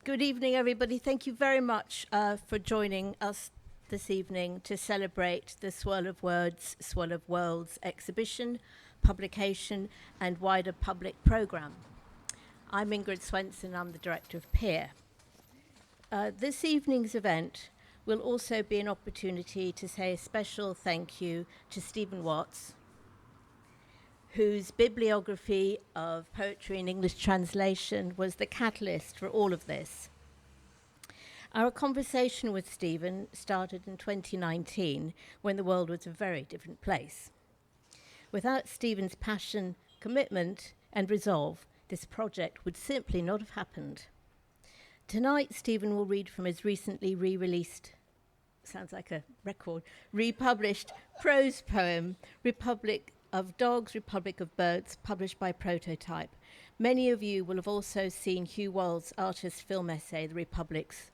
Good evening, everybody. Thank you very much for joining us this evening to celebrate the Swirl of Words, Swirl of Worlds exhibition, publication, and wider public programme. I'm Ingrid Swenson, I'm the Director of PEER. This evening's event will also be an opportunity to say a special thank you to Stephen Watts, whose bibliography of poetry and English translation was the catalyst for all of this. Our conversation with Stephen started in 2019, when the world was a very different place. Without Stephen's passion, commitment, and resolve, this project would simply not have happened. Tonight, Stephen will read from his recently re-released, sounds like a record, republished prose poem, Republic of Dogs, Republic of Birds, published by Prototype. Many of you will have also seen Huw Wahl's artist film essay, The Republics,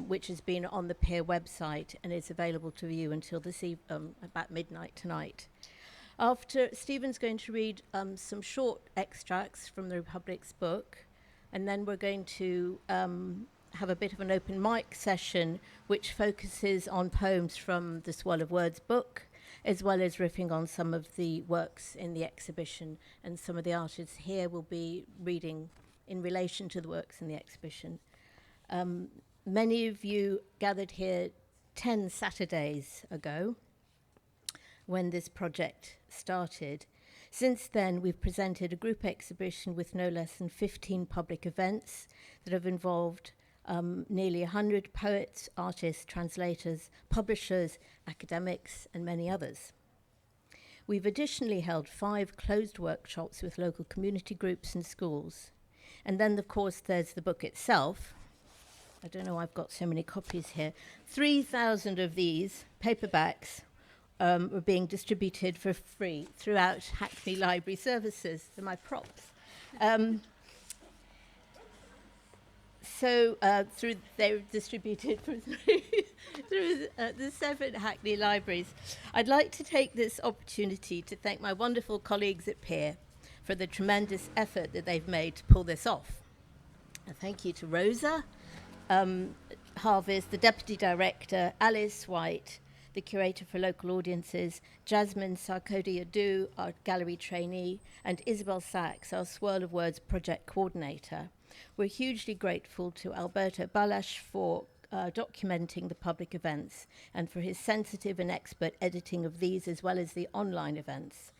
which has been on the PEER website and is available to view until about midnight tonight. After, Stephen's going to read some short extracts from the Republic's book, and then we're going to have a bit of an open mic session which focuses on poems from the Swirl of Words book, as well as riffing on some of the works in the exhibition, and some of the artists here will be reading in relation to the works in the exhibition. Many of you gathered here 10 Saturdays ago when this project started. Since then, we've presented a group exhibition with no less than 15 public events that have involved nearly 100 poets, artists, translators, publishers, academics, and many others. We've additionally held 5 closed workshops with local community groups and schools. And then, of course, there's the book itself. I don't know, I've got so many copies here. 3,000 of these paperbacks were being distributed for free throughout Hackney Library Services. They're my props. They're distributed through the 7 Hackney libraries. I'd like to take this opportunity to thank my wonderful colleagues at PEER for the tremendous effort that they've made to pull this off. A thank you to Rosa Harvest, the Deputy Director, Alice White, the Curator for Local Audiences, Jasmine Sarkodie-Adu, our Gallery Trainee, and Isabel Sachs, our Swirl of Words Project Coordinator. We're hugely grateful to Alberto Balash for documenting the public events and for his sensitive and expert editing of these as well as the online events.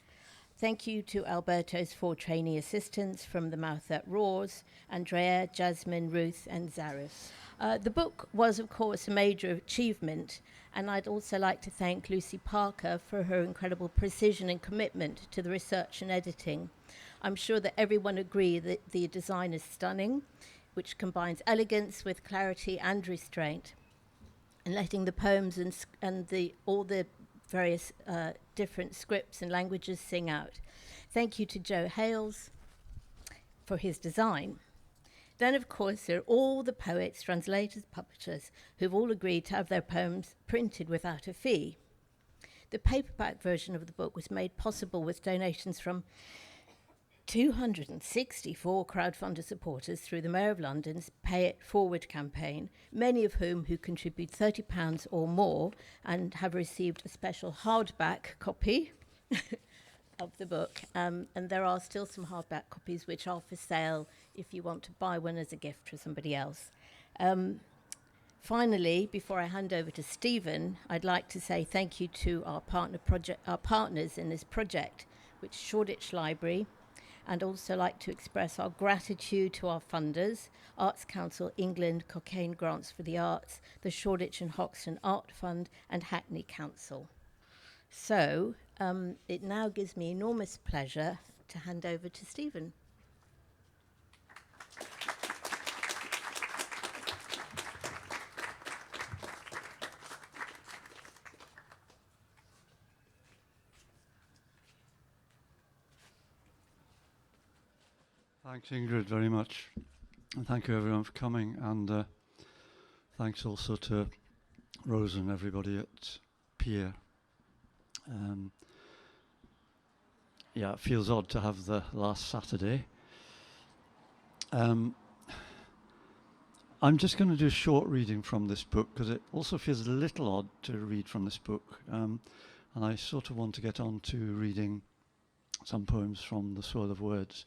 Thank you to Alberto's 4 trainee assistants from The Mouth That Roars, Andrea, Jasmine, Ruth, and Zarif. The book was, of course, a major achievement, and I'd also like to thank Lucy Parker for her incredible precision and commitment to the research and editing. I'm sure that everyone agrees that the design is stunning, which combines elegance with clarity and restraint, and letting the poems and all the various different scripts and languages sing out. Thank you to Joe Hales for his design. Then, of course, there are all the poets, translators, publishers who've all agreed to have their poems printed without a fee. The paperback version of the book was made possible with donations from 264 crowdfunder supporters through the Mayor of London's Pay It Forward campaign, many of whom who contribute £30 or more and have received a special hardback copy of the book. And there are still some hardback copies which are for sale if you want to buy one as a gift for somebody else. Finally, before I hand over to Stephen, I'd like to say thank you to our partners in this project, which is Shoreditch Library, and also like to express our gratitude to our funders, Arts Council England, Cochrane Grants for the Arts, the Shoreditch and Hoxton Art Fund, and Hackney Council. So it now gives me enormous pleasure to hand over to Stephen. Thanks, Ingrid, very much. And thank you, everyone, for coming. And thanks also to Rose and everybody at PEER. Yeah, it feels odd to have the last Saturday. I'm just going to do a short reading from this book because it also feels a little odd to read from this book. And I sort of want to get on to reading some poems from the Swirl of Words.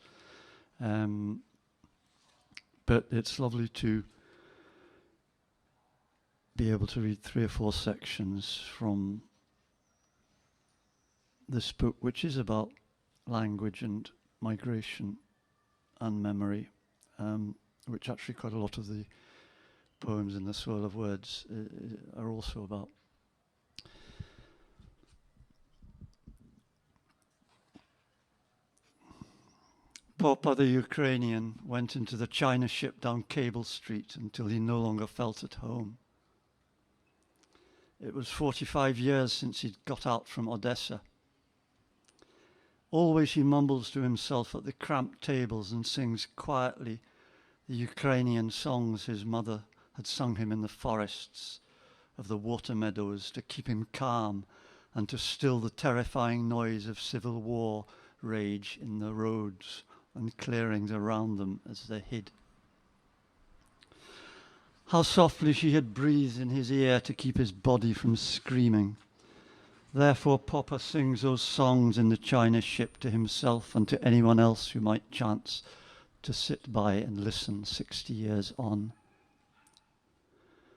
But it's lovely to be able to read 3 or 4 sections from this book, which is about language and migration and memory, which actually quite a lot of the poems in the Swirl of Words are also about. Popa the Ukrainian went into the China ship down Cable Street until he no longer felt at home. It was 45 years since he'd got out from Odessa. Always he mumbles to himself at the cramped tables and sings quietly the Ukrainian songs his mother had sung him in the forests of the water meadows to keep him calm and to still the terrifying noise of civil war rage in the roads and clearings around them as they hid. How softly she had breathed in his ear to keep his body from screaming. Therefore Papa sings those songs in the China ship to himself and to anyone else who might chance to sit by and listen 60 years on.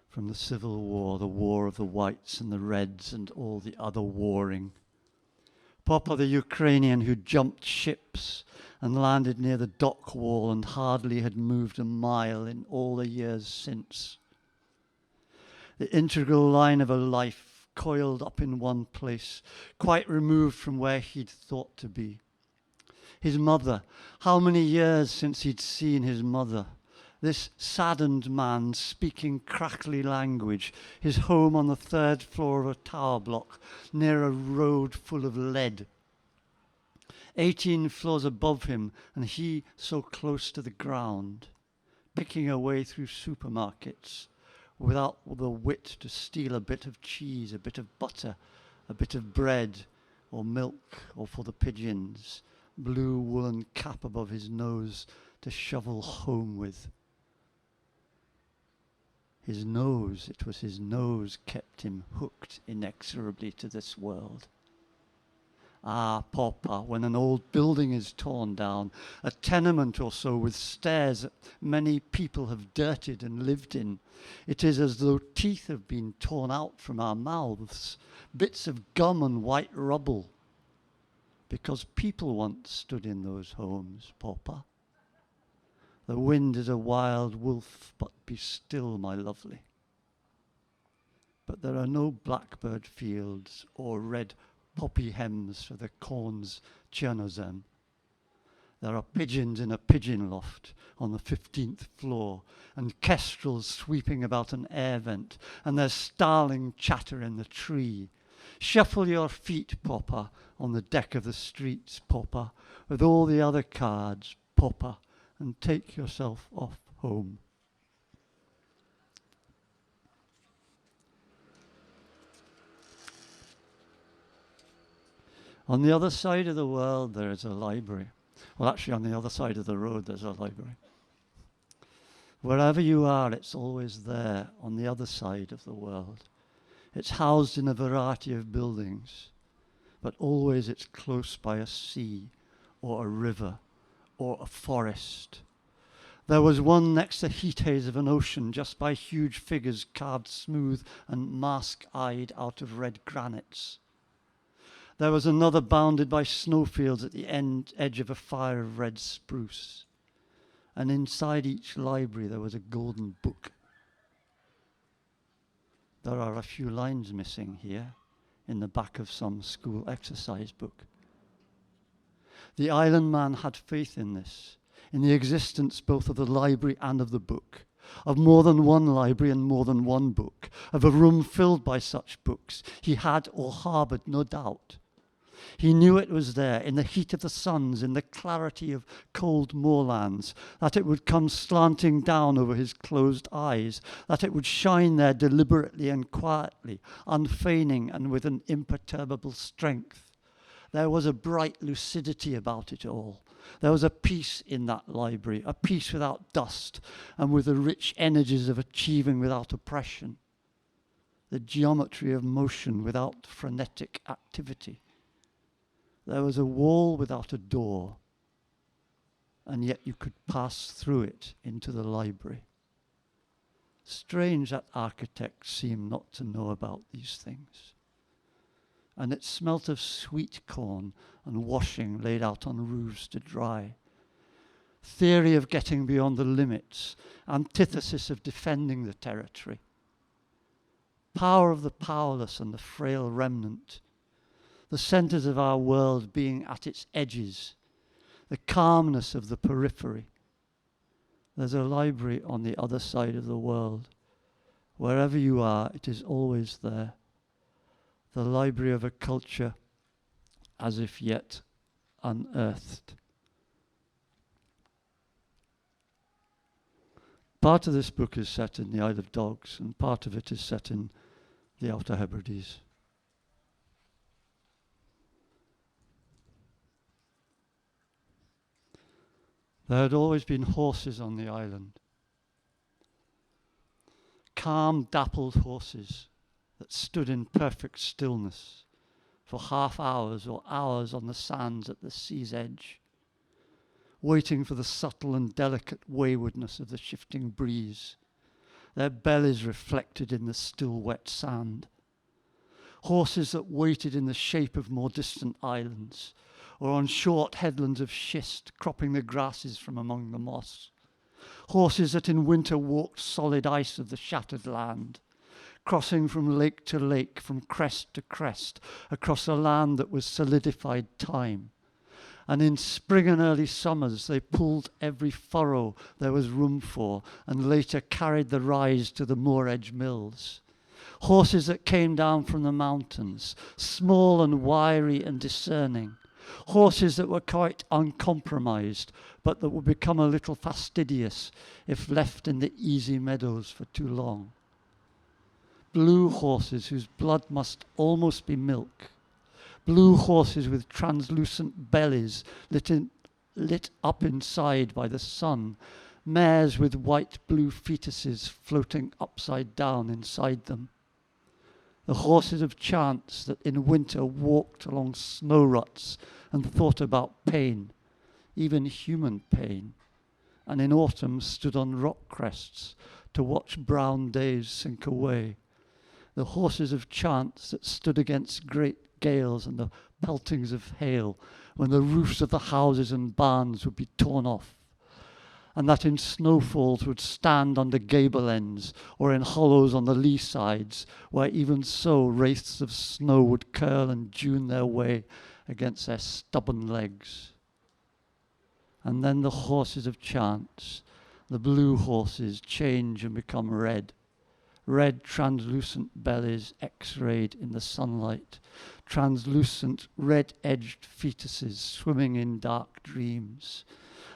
From the Civil War, the war of the whites and the reds and all the other warring. Papa the Ukrainian who jumped ships and landed near the dock wall and hardly had moved a mile in all the years since. The integral line of a life coiled up in one place, quite removed from where he'd thought to be. His mother, how many years since he'd seen his mother? This saddened man speaking crackly language, his home on the 3rd floor of a tower block near a road full of lead. 18 floors above him, and he so close to the ground, picking a way through supermarkets without the wit to steal a bit of cheese, a bit of butter, a bit of bread or milk, or for the pigeons, blue woolen cap above his nose to shovel home with. His nose, it was his nose kept him hooked inexorably to this world. Ah, Papa, when an old building is torn down, a tenement or so with stairs that many people have dirtied and lived in, it is as though teeth have been torn out from our mouths, bits of gum and white rubble, because people once stood in those homes, Papa. The wind is a wild wolf, but be still, my lovely. But there are no blackbird fields or red poppy hems for the corn's chernozem. There are pigeons in a pigeon loft on the 15th floor, and kestrels sweeping about an air vent, and there's starling chatter in the tree. Shuffle your feet, Papa, on the deck of the streets, Papa, with all the other cards, Papa, and take yourself off home. On the other side of the world, there is a library. Well, actually, on the other side of the road, there's a library. Wherever you are, it's always there, on the other side of the world. It's housed in a variety of buildings, but always it's close by a sea, or a river, or a forest. There was one next the heat haze of an ocean, just by huge figures carved smooth and mask-eyed out of red granites. There was another bounded by snowfields at the edge of a fire of red spruce. And inside each library there was a golden book. There are a few lines missing here, in the back of some school exercise book. The island man had faith in this, in the existence both of the library and of the book, of more than one library and more than one book, of a room filled by such books. He had or harboured no doubt. He knew it was there, in the heat of the suns, in the clarity of cold moorlands, that it would come slanting down over his closed eyes, that it would shine there deliberately and quietly, unfeigning and with an imperturbable strength. There was a bright lucidity about it all, There was a peace in that library, a peace without dust and with the rich energies of achieving without oppression, the geometry of motion without frenetic activity. There was a wall without a door, and yet you could pass through it into the library. Strange that architects seem not to know about these things. And it smelt of sweet corn and washing laid out on roofs to dry. Theory of getting beyond the limits, antithesis of defending the territory. Power of the powerless and the frail remnant. The centers of our world being at its edges. The calmness of the periphery. There's a library on the other side of the world. Wherever you are, it is always there. The library of a culture as if yet unearthed. Part of this book is set in the Isle of Dogs, and part of it is set in the Outer Hebrides. There had always been horses on the island. Calm, dappled horses that stood in perfect stillness for half hours or hours on the sands at the sea's edge, waiting for the subtle and delicate waywardness of the shifting breeze, their bellies reflected in the still wet sand. Horses that waited in the shape of more distant islands, or on short headlands of schist, cropping the grasses from among the moss. Horses that in winter walked solid ice of the shattered land, crossing from lake to lake, from crest to crest, across a land that was solidified time. And in spring and early summers, they pulled every furrow there was room for, and later carried the rise to the moor edge mills. Horses that came down from the mountains, small and wiry and discerning. Horses that were quite uncompromised, but that would become a little fastidious if left in the easy meadows for too long. Blue horses whose blood must almost be milk. Blue horses with translucent bellies lit up inside by the sun. Mares with white-blue fetuses floating upside down inside them. The horses of chance that in winter walked along snow ruts and thought about pain, even human pain, and in autumn stood on rock crests to watch brown days sink away. The horses of chance that stood against great gales and the peltings of hail when the roofs of the houses and barns would be torn off, and that in snowfalls would stand under gable ends or in hollows on the lee sides, where even so wraiths of snow would curl and dune their way against their stubborn legs. And then the horses of chance, the blue horses, change and become red. Red translucent bellies x-rayed in the sunlight, translucent red-edged fetuses swimming in dark dreams.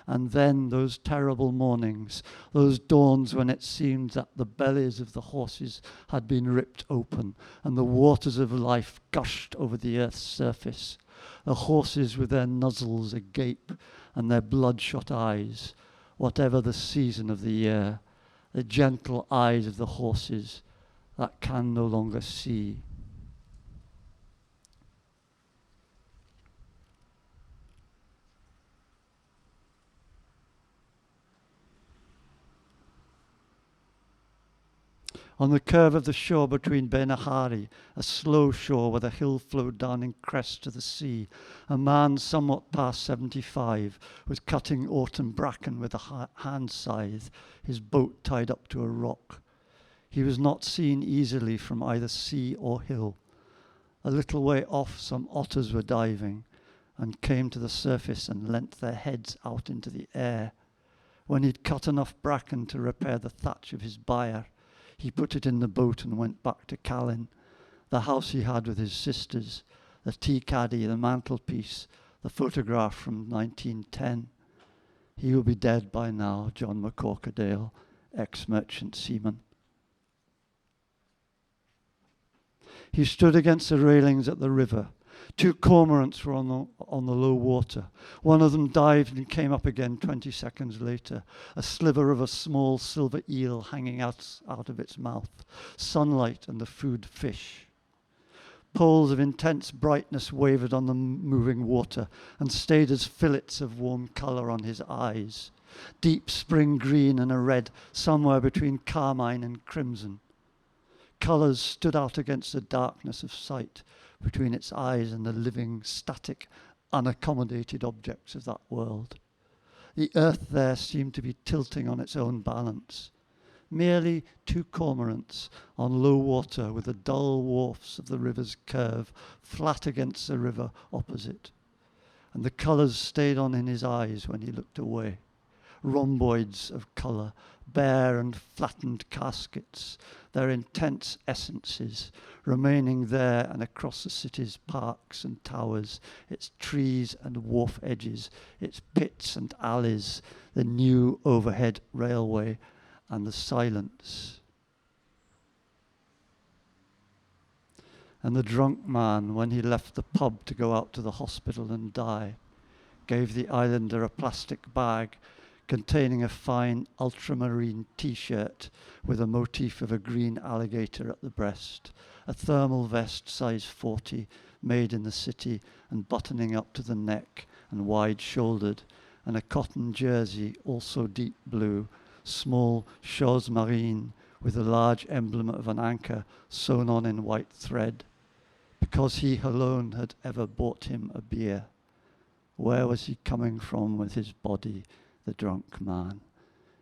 And then those terrible mornings, those dawns when it seemed that the bellies of the horses had been ripped open and the waters of life gushed over the earth's surface, the horses with their nozzles agape and their bloodshot eyes, whatever the season of the year, the gentle eyes of the horses that can no longer see. On the curve of the shore between Benahari, a slow shore where the hill flowed down in crest to the sea, a man somewhat past 75 was cutting autumn bracken with a hand scythe, his boat tied up to a rock. He was not seen easily from either sea or hill. A little way off some otters were diving and came to the surface and leant their heads out into the air. When he'd cut enough bracken to repair the thatch of his byre, he put it in the boat and went back to Callan, the house he had with his sisters, the tea caddy, the mantelpiece, the photograph from 1910. He will be dead by now, John McCorkadale, ex-merchant seaman. He stood against the railings at the river, 2 cormorants were on the low water. One of them dived and came up again 20 seconds later, a sliver of a small silver eel hanging out of its mouth, sunlight and the food fish. Poles of intense brightness wavered on the moving water and stayed as fillets of warm colour on his eyes, deep spring green and a red somewhere between carmine and crimson. Colours stood out against the darkness of sight between its eyes and the living, static, unaccommodated objects of that world. The earth there seemed to be tilting on its own balance. Merely 2 cormorants on low water with the dull wharfs of the river's curve flat against the river opposite. And the colours stayed on in his eyes when he looked away. Rhomboids of colour, bare and flattened caskets, their intense essences remaining there and across the city's parks and towers, its trees and wharf edges, its pits and alleys, the new overhead railway, and the silence. And the drunk man, when he left the pub to go out to the hospital and die, gave the islander a plastic bag containing a fine ultramarine T-shirt with a motif of a green alligator at the breast, a thermal vest size 40 made in the city and buttoning up to the neck and wide-shouldered, and a cotton jersey also deep blue, small chose marine with a large emblem of an anchor sewn on in white thread, because he alone had ever bought him a beer. Where was he coming from with his body, the drunk man?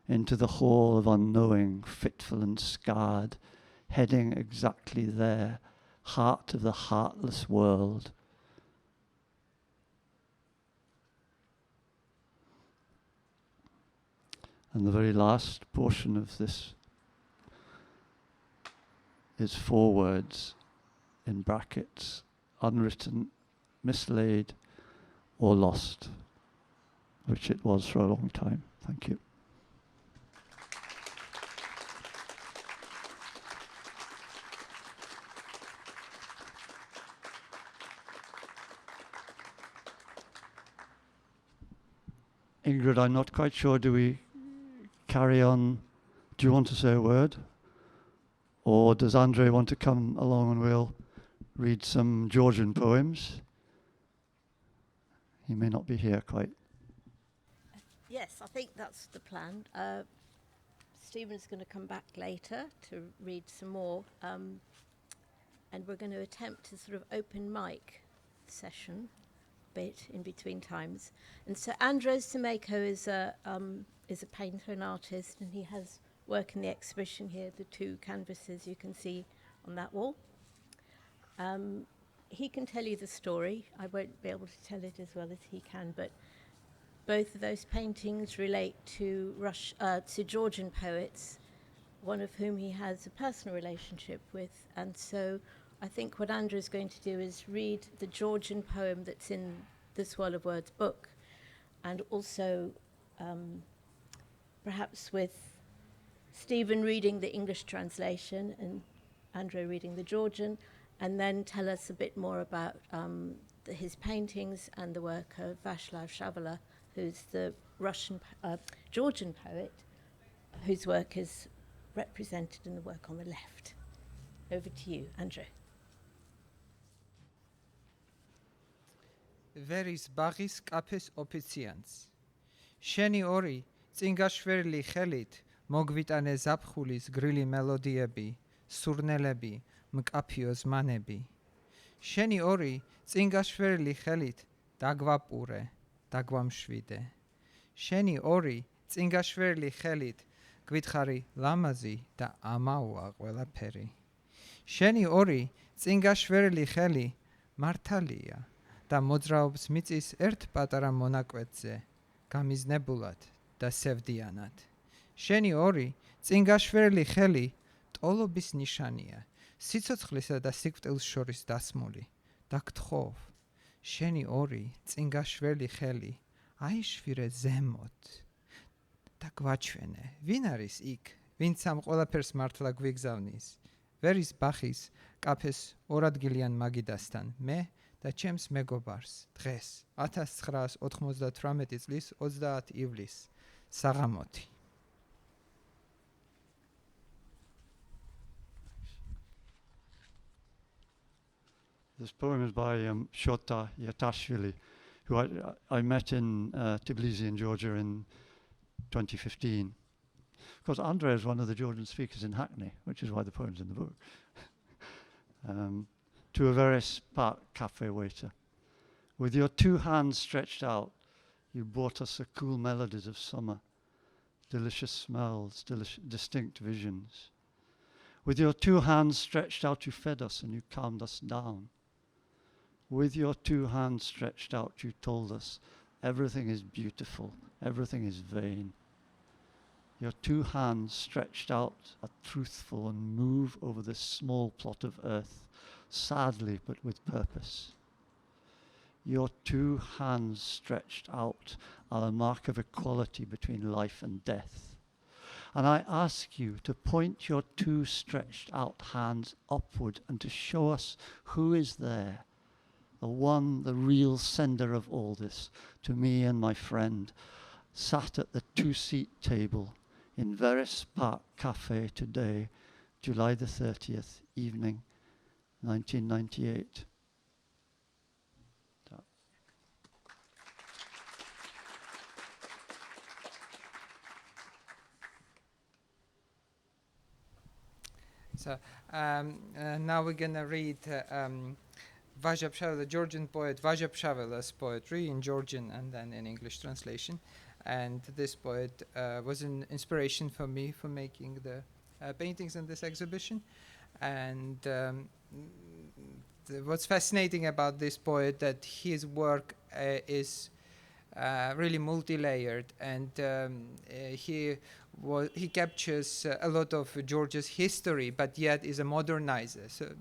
Into the hall of unknowing, fitful and scarred, heading exactly there, heart of the heartless world. And the very last portion of this is 4 words in brackets, unwritten, mislaid, or lost, which it was for a long time. Thank you. Ingrid, I'm not quite sure, do we carry on? Do you want to say a word? Or does Andre want to come along and we'll read some Georgian poems? He may not be here quite. Yes, I think that's the plan. Stephen's going to come back later to read some more, and we're going to attempt a sort of open mic session bit in between times. And so Andres Simeco is a painter and artist, and he has work in the exhibition here, the 2 canvases you can see on that wall. He can tell you the story. I won't be able to tell it as well as he can, but both of those paintings relate to Georgian poets, one of whom he has a personal relationship with. And so I think what Andrew is going to do is read the Georgian poem that's in the Swirl of Words book, and also perhaps with Stephen reading the English translation and Andrew reading the Georgian, and then tell us a bit more about his paintings and the work of Václav Havel, who's the Georgian poet, whose work is represented in the work on the left. Over to you, Andrew. Veris bagis kapes officians. Sheni ori წინგაშვერილი ხელით მოგვიტანე ზაფხულის გრილი მელოდიები, სურნელები, მკაფიო ზმანები. შენი ორი წინგაშვერილი ხელით დაგვაპურე, დაგვამშვიდე. შენი ორი წინგაშვერილი ხელით გვითხარი ლამაზი და ამაოა ყველაფერი. შენი ორი წინგაშვერილი ხელი მართალია და მოძრაობს მიწის ერთ პატარა მონაკვეთზე, გამიზნებულად და სევდიანად. შენი ორი წინგაშვერილი ხელი ტოლობის ნიშანია, სიცოცხლისა და სიკვდილს შორის დასმული და გთხოვ, შენი ორი წინგაშვერილი ხელი აიშვირე ზემოთ და გვაჩვენე, ვინ არის იქ, ვინც ამ ყველაფერს მართლა გვიგზავნის. ვერის ბახის კაფეს ორადგილიან მაგიდასთან, მე და და ჩემს მეგობარს დღეს 1998 წლის 30 ივლისს საღამოთი. This poem is by Shota Yatashvili, who I met in Tbilisi in Georgia in 2015. Of course, Andrei is one of the Georgian speakers in Hackney, which is why the poem's in the book. To a very spark cafe waiter. With your two hands stretched out, you brought us the cool melodies of summer, delicious smells, distinct visions. With your two hands stretched out, you fed us and you calmed us down. With your two hands stretched out, you told us everything is beautiful, everything is vain. Your two hands stretched out are truthful and move over this small plot of earth, sadly but with purpose. Your two hands stretched out are a mark of equality between life and death. And I ask you to point your two stretched out hands upward and to show us who is there, the one, the real sender of all this, to me and my friend, sat at the two-seat table in Veres Park Cafe today, July the 30th, evening, 1998. So now we're going to read Vajapshavela, the Georgian poet Vajapshavela's poetry in Georgian and then in English translation. And this poet was an inspiration for me for making the paintings in this exhibition. And what's fascinating about this poet that his work is really multi-layered, and he captures a lot of Georgia's history, but yet is a modernizer. So,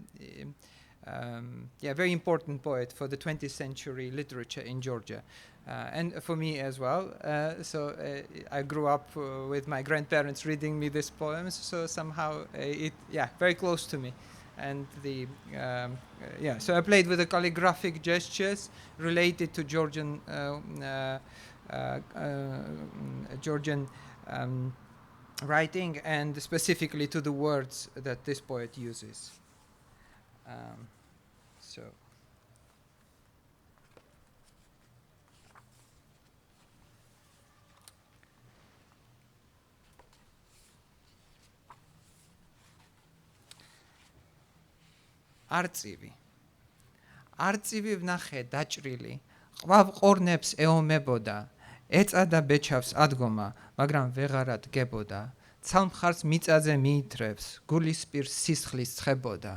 very important poet for the 20th century literature in Georgia, and for me as well. So I grew up with my grandparents reading me these poems, so somehow very close to me. And so I played with the calligraphic gestures related to Georgian writing, and specifically to the words that this poet uses. Arწივი ვნახე დაჭრილი, ყვავ ყორნებს ეომებოდა, ეწადა ბეჩავს ადგომა, მაგრამ ვეღარა დგებოდა, ცალმხარს მიწაზე მიითრევს, გულისპირ სისხლის ცხებოდა.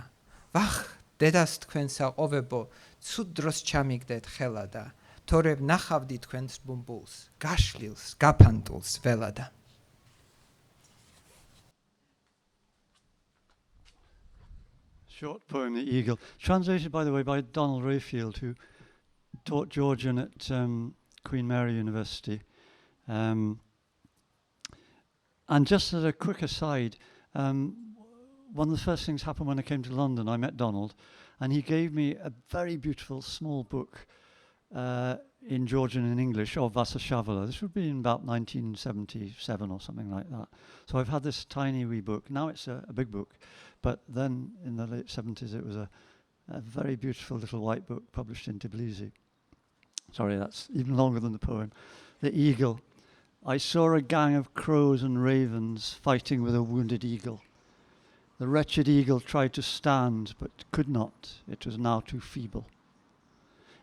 ვახ, დედას თქვენსა ყოვებო, ცუდ დროს ჩამიგდეთ ხელადა, თორე ვნახავდი თქვენს ბუმბულს, გაშლილს, გაფანტულს ველადა. Short poem, The Eagle, translated, by the way, by Donald Rayfield, who taught Georgian at Queen Mary University. And just as a quick aside, one of the first things happened when I came to London. I met Donald, and he gave me a very beautiful small book in Georgian and English of Vajapshavela. This would be in about 1977 or something like that. So I've had this tiny wee book. Now it's a big book. But then in the late 70s, it was a very beautiful little white book published in Tbilisi. Sorry, that's even longer than the poem. The Eagle. I saw a gang of crows and ravens fighting with a wounded eagle. The wretched eagle tried to stand, but could not. It was now too feeble.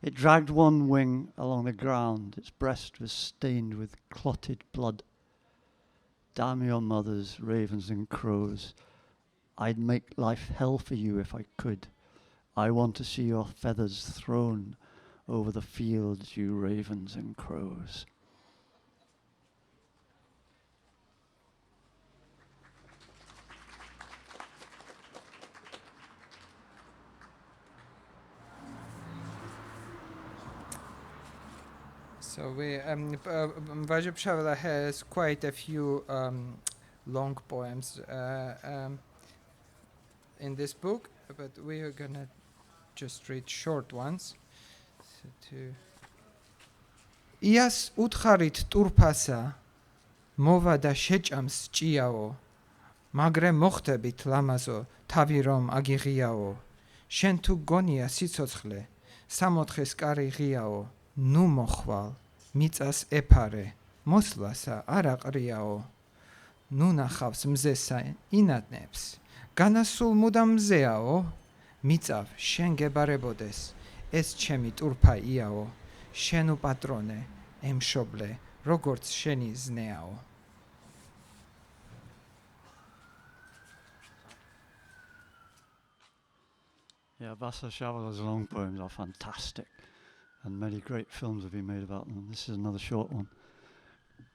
It dragged one wing along the ground. Its breast was stained with clotted blood. Damn your mothers, ravens and crows. I'd make life hell for you if I could. I want to see your feathers thrown over the fields, you ravens and crows. So Vajapshavela has quite a few long poems in this book, but we are gonna just read short ones. იას უთხარით ტურფასა მოვა და შეჭამს ჭიაო მაგრე მოხდებით ლამაზო თავი რომ აგიღიაო შენ თუ გონია სიცოცხლე სამოთხეს კარი ღიაო ნუ მოხვალ მიწას ეფარე მოსვლასა არ აყრიაო ნუ ნახავს მზესა ინატნებს განასულ მუდამ მზეაო მიწავ შენ გებარებოდეს ეს ჩემი ტურფა იაო შენ უპატრონე ემშობლე როგორც შენი ზნეაო Yeah, Vasa Shavala's long poems are fantastic, and many great films have been made about them. This is another short one.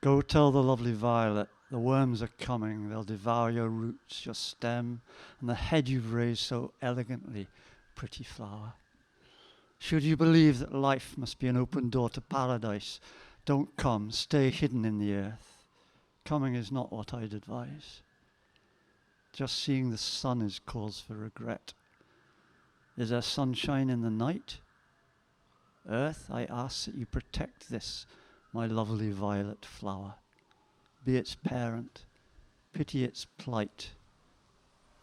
Go tell the lovely violet, the worms are coming, they'll devour your roots, your stem, and the head you've raised so elegantly, pretty flower. Should you believe that life must be an open door to paradise, don't come, stay hidden in the earth. Coming is not what I'd advise. Just seeing the sun is cause for regret. Is there sunshine in the night? Earth, I ask that you protect this, my lovely violet flower. Be its parent, pity its plight.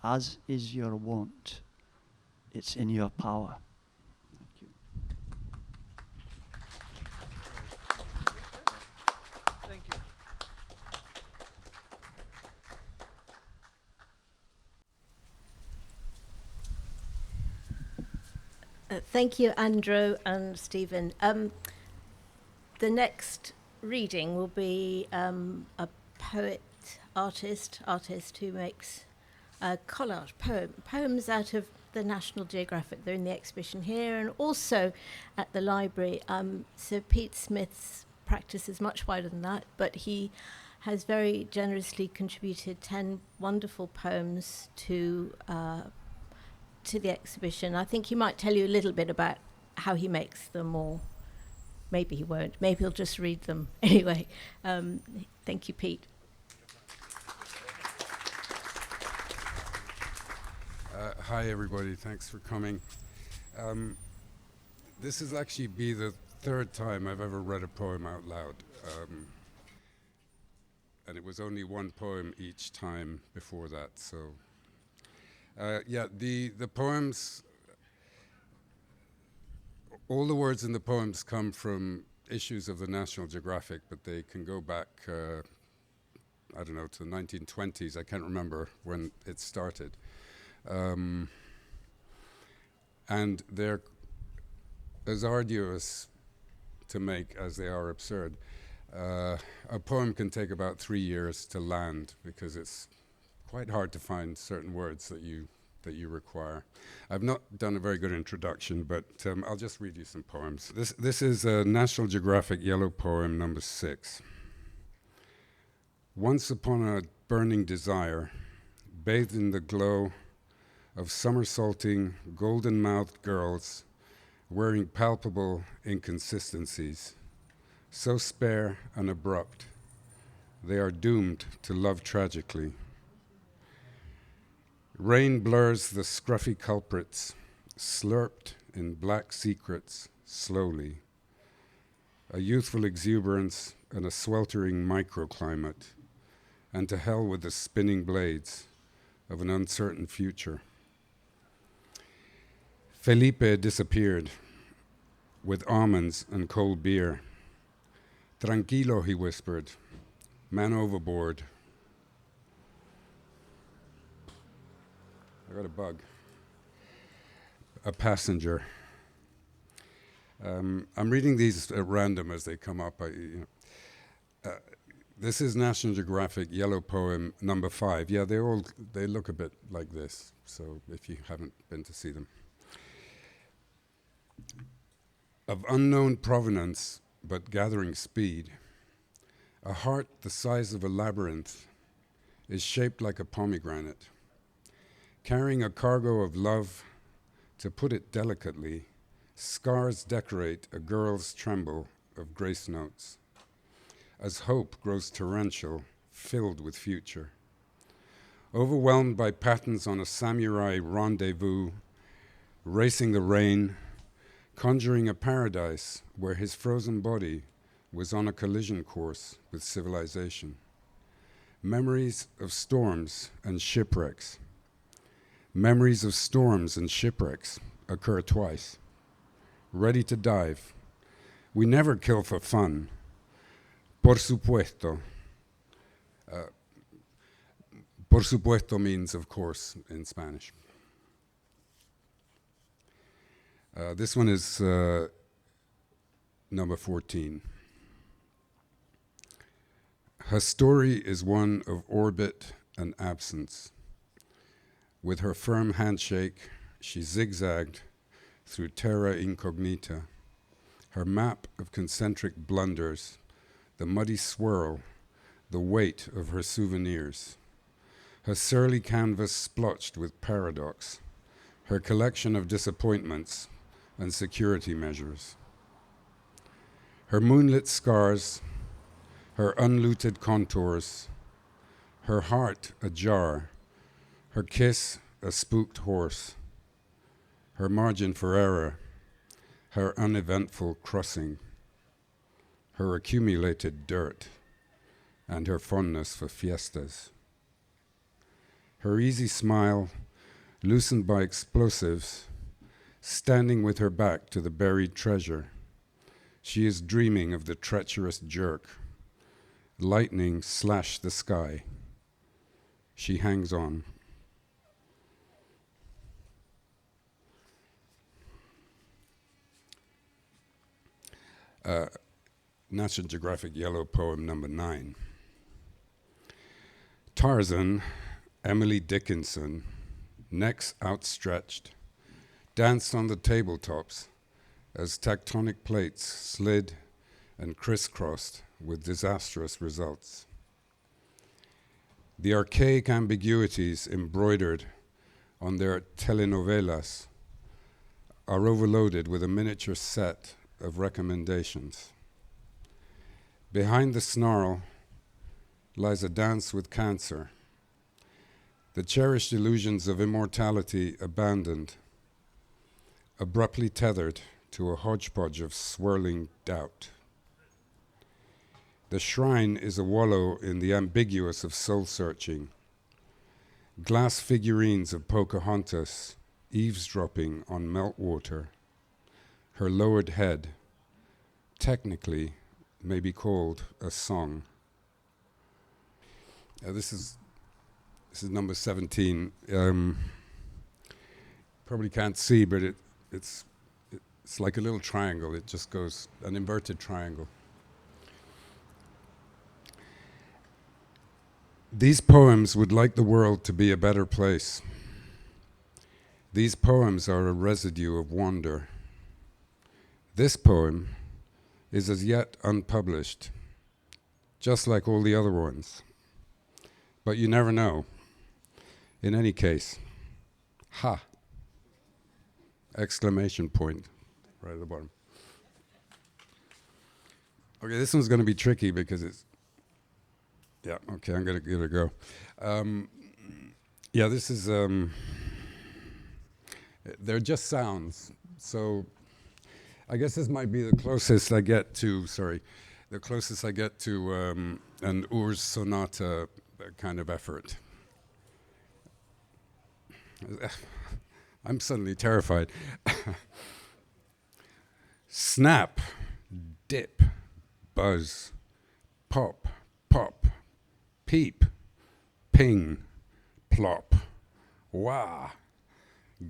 As is your wont, it's in your power. Thank you. Thank you. Thank you, Andrew and Stephen. The next reading will be a poet, artist who makes collage poems out of the National Geographic. They're in the exhibition here and also at the library. So Pete Smith's practice is much wider than that, but he has very generously contributed 10 wonderful poems to the exhibition. I think he might tell you a little bit about how he makes them, or maybe he won't. Maybe he'll just read them anyway. Thank you, Pete. Hi, everybody. Thanks for coming. This is actually be the third time I've ever read a poem out loud. And it was only one poem each time before that, so the poems, all the words in the poems come from issues of the National Geographic, but they can go back, I don't know, to the 1920s. I can't remember when it started. And they're as arduous to make as they are absurd. A poem can take about 3 years to land because it's quite hard to find certain words that you require. I've not done a very good introduction, but I'll just read you some poems. This is a National Geographic Yellow Poem number 6. Once upon a burning desire, bathed in the glow of somersaulting, golden-mouthed girls wearing palpable inconsistencies, so spare and abrupt, they are doomed to love tragically. Rain blurs the scruffy culprits, slurped in black secrets slowly. A youthful exuberance and a sweltering microclimate, and to hell with the spinning blades of an uncertain future. Felipe disappeared with almonds and cold beer. Tranquilo, he whispered, man overboard. I got a bug. A passenger. I'm reading these at random as they come up. This is National Geographic Yellow Poem number 5. Yeah, they look a bit like this, so if you haven't been to see them. Of unknown provenance, but gathering speed, a heart the size of a labyrinth is shaped like a pomegranate, carrying a cargo of love. To put it delicately, scars decorate a girl's tremble of grace notes, as hope grows torrential, filled with future. Overwhelmed by patterns on a samurai rendezvous, racing the rain, conjuring a paradise where his frozen body was on a collision course with civilization. Memories of storms and shipwrecks. Memories of storms and shipwrecks occur twice. Ready to dive. We never kill for fun. Por supuesto. Por supuesto means of course in Spanish. This one is number 14. Her story is one of orbit and absence. With her firm handshake, she zigzagged through terra incognita, her map of concentric blunders, the muddy swirl, the weight of her souvenirs, her surly canvas splotched with paradox, her collection of disappointments and security measures. Her moonlit scars, her unlooted contours, her heart ajar, her kiss a spooked horse, her margin for error, her uneventful crossing, her accumulated dirt, and her fondness for fiestas. Her easy smile, loosened by explosives, standing with her back to the buried treasure, she is dreaming of the treacherous jerk. Lightning slashed the sky. She hangs on. National Geographic Yellow Poem number 9. Tarzan, Emily Dickinson, necks outstretched, danced on the tabletops as tectonic plates slid and crisscrossed with disastrous results. The archaic ambiguities embroidered on their telenovelas are overloaded with a miniature set of recommendations. Behind the snarl lies a dance with cancer, the cherished illusions of immortality abandoned, abruptly tethered to a hodgepodge of swirling doubt. The shrine is a wallow in the ambiguous of soul-searching. Glass figurines of Pocahontas eavesdropping on meltwater. Her lowered head, technically, may be called a song. This is number 17. Probably can't see, but it's like a little triangle. It just goes, an inverted triangle. These poems would like the world to be a better place. These poems are a residue of wonder. This poem is as yet unpublished, just like all the other ones. But you never know. In any case, ha! Exclamation point, right at the bottom. Okay, this one's going to be tricky because it's, yeah, okay, I'm going to give it a go. Yeah, this is, they're just sounds. So I guess this might be the closest I get to, an Urs sonata kind of effort. I'm suddenly terrified. Snap, dip, buzz, pop, pop, peep, ping, plop, wah,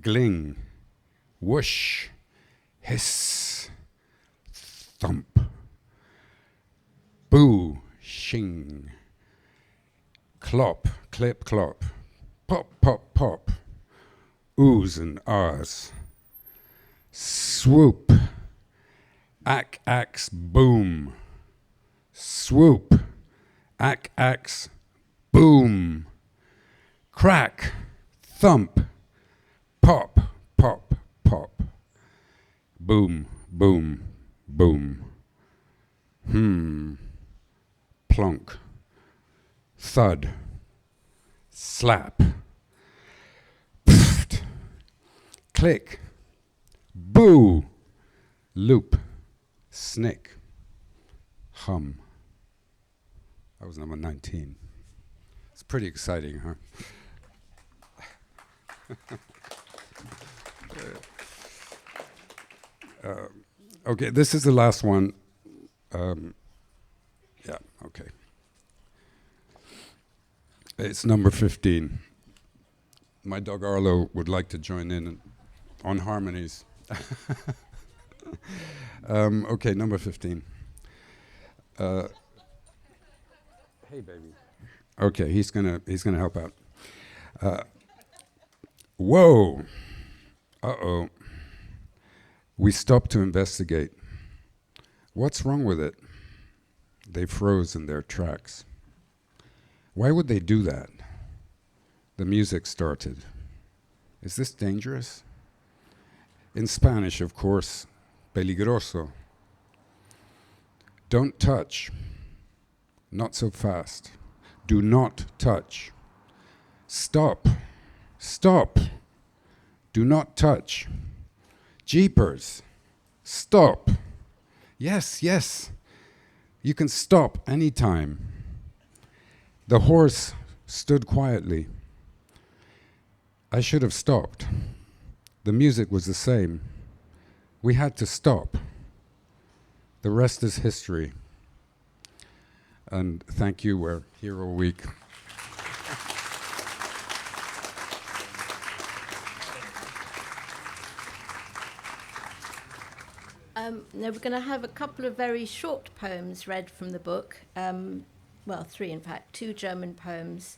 gling, whoosh, hiss, thump, boo, shing, clop, clip, clop, pop, pop, pop, oohs and ahs, swoop, ack, axe, boom, swoop, ack, axe, boom, crack, thump, pop, pop, pop, boom, boom, boom, plonk, thud, slap, pft, click, boo, loop, snick, hum. That was number 19. It's pretty exciting, huh? Okay, this is the last one. Yeah, okay. It's number 15. My dog Arlo would like to join in on harmonies. Okay, number 15. Hey, baby. Okay, he's gonna help out. Whoa. Uh-oh. We stopped to investigate. What's wrong with it? They froze in their tracks. Why would they do that? The music started. Is this dangerous? In Spanish, of course, peligroso. Don't touch. Not so fast. Do not touch. Stop. Stop. Do not touch. Jeepers. Stop. Yes, yes. You can stop anytime. The horse stood quietly. I should have stopped. The music was the same. We had to stop. The rest is history. And thank you, we're here all week. Now we're going to have a couple of very short poems read from the book. Well, 3 in fact, 2 German poems,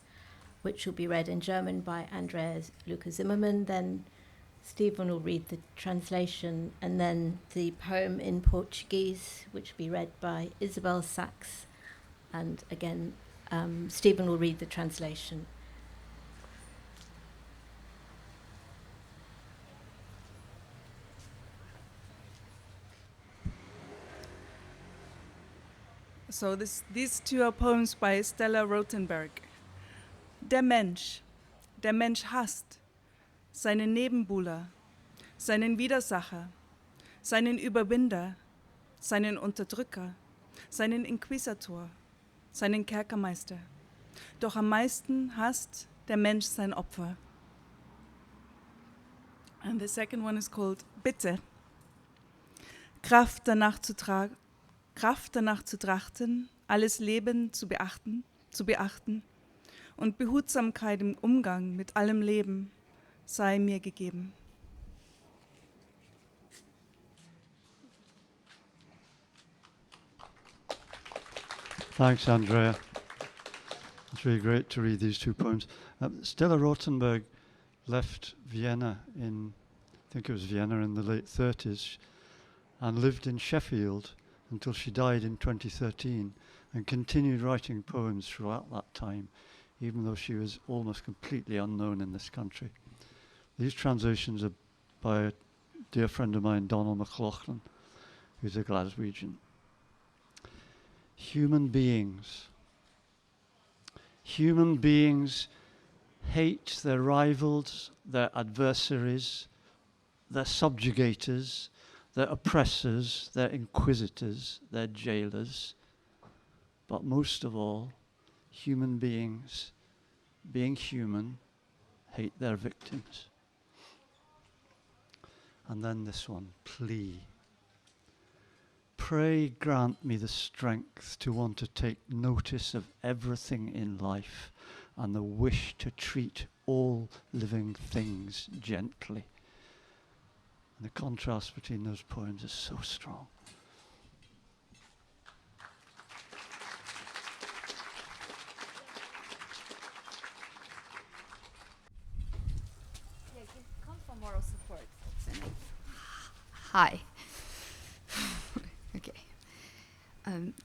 which will be read in German by Andreas Luca Zimmermann. Then Stephen will read the translation, and then the poem in Portuguese, which will be read by Isabel Sachs. And again, Stephen will read the translation. So these 2 are poems by Stella Rothenberg. Der Mensch hasst seinen Nebenbuhler, seinen Widersacher, seinen Überwinder, seinen Unterdrücker, seinen Inquisitor, seinen Kerkermeister. Doch am meisten hasst der Mensch sein Opfer. And the second one is called Bitte. Kraft danach zu trachten, alles Leben zu beachten und Behutsamkeit im Umgang mit allem Leben sei mir gegeben. Thanks, Andrea. It's really great to read these 2 poems. Stella Rothenberg left Vienna in the late 30s and lived in Sheffield until she died in 2013 and continued writing poems throughout that time, even though she was almost completely unknown in this country. These translations are by a dear friend of mine, Donald McLaughlin, who's a Glaswegian. Human beings hate their rivals, their adversaries, their subjugators, their oppressors, their inquisitors, their jailers. But most of all, human beings, being human, hate their victims. And then this one, plea. Pray grant me the strength to want to take notice of everything in life and the wish to treat all living things gently. And the contrast between those poems is so strong. Yeah, come for moral support. Hi. Ok.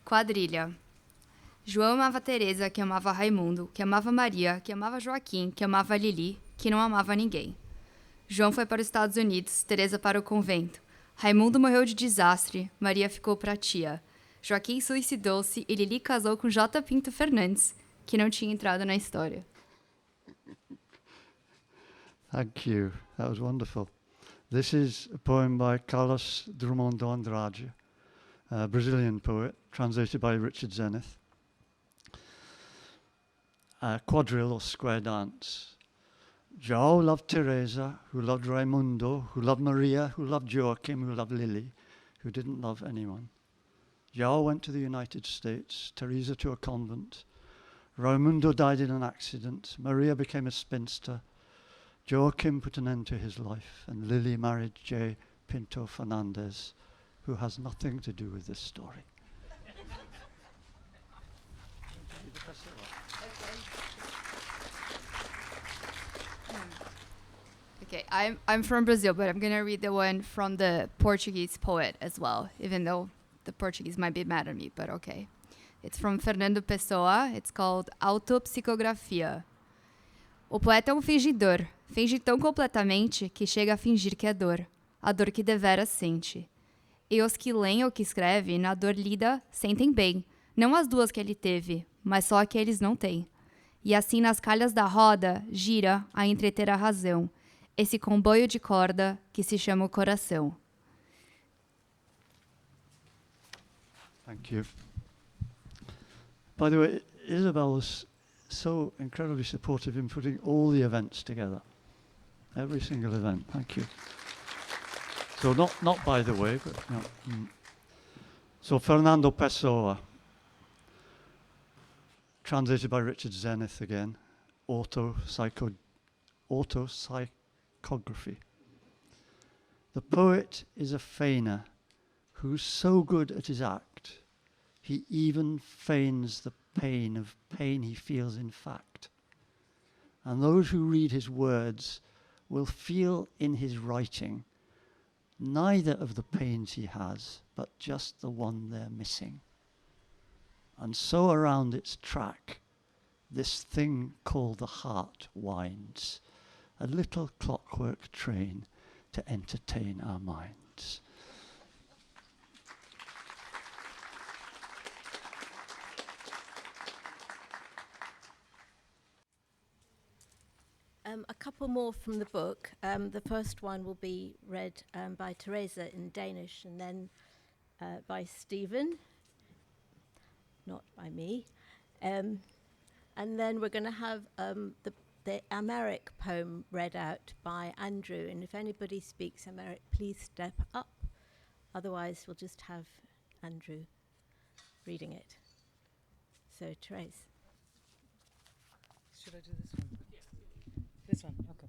Quadrilha. João amava Teresa, que amava Raimundo, que amava Maria, que amava Joaquim, que amava Lili, que não amava ninguém. João foi para os Estados Unidos, Teresa para o convento. Raimundo morreu de desastre, Maria ficou para a tia. Joaquim suicidou-se e Lili casou com J. Pinto Fernandes, que não tinha entrado na história. Thank you. That was wonderful. This is a poem by Carlos Drummond de Andrade, a Brazilian poet, translated by Richard Zenith. A quadrille or square dance. João loved Teresa, who loved Raimundo, who loved Maria, who loved Joachim, who loved Lily, who didn't love anyone. João went to the United States, Teresa to a convent. Raimundo died in an accident. Maria became a spinster. Joachim put an end to his life, and Lily married J. Pinto Fernandez, who has nothing to do with this story. Okay, I'm from Brazil, but I'm gonna read the one from the Portuguese poet as well, even though the Portuguese might be mad at me, but okay. It's from Fernando Pessoa. It's called Autopsicografia. O poeta é um fingidor. Finge tão completamente que chega a fingir que é dor. A dor que deveras sente. E os que leem ou que escrevem, na dor lida, sentem bem. Não as duas que ele teve, mas só a que eles não têm. E assim nas calhas da roda, gira a entreter a razão. Esse comboio de corda que se chama o coração. Thank you. By the way, Isabel was so incredibly supportive in putting all the events together. Every single event. Thank you. So not by the way, but no. So Fernando Pessoa, translated by Richard Zenith again, autopsychography. The poet is a feigner who's so good at his act, he even feigns the pain of pain he feels in fact. And those who read his words will feel in his writing neither of the pains he has, but just the one they're missing. And so around its track, this thing called the heart winds, a little clockwork train to entertain our minds. A couple more from the book. The first one will be read by Teresa in Danish, and then by Stephen, not by me. And then we're going to have the Amharic poem read out by Andrew. And if anybody speaks Amharic, please step up. Otherwise, we'll just have Andrew reading it. So, Therese. Should I do this one? This one, okay.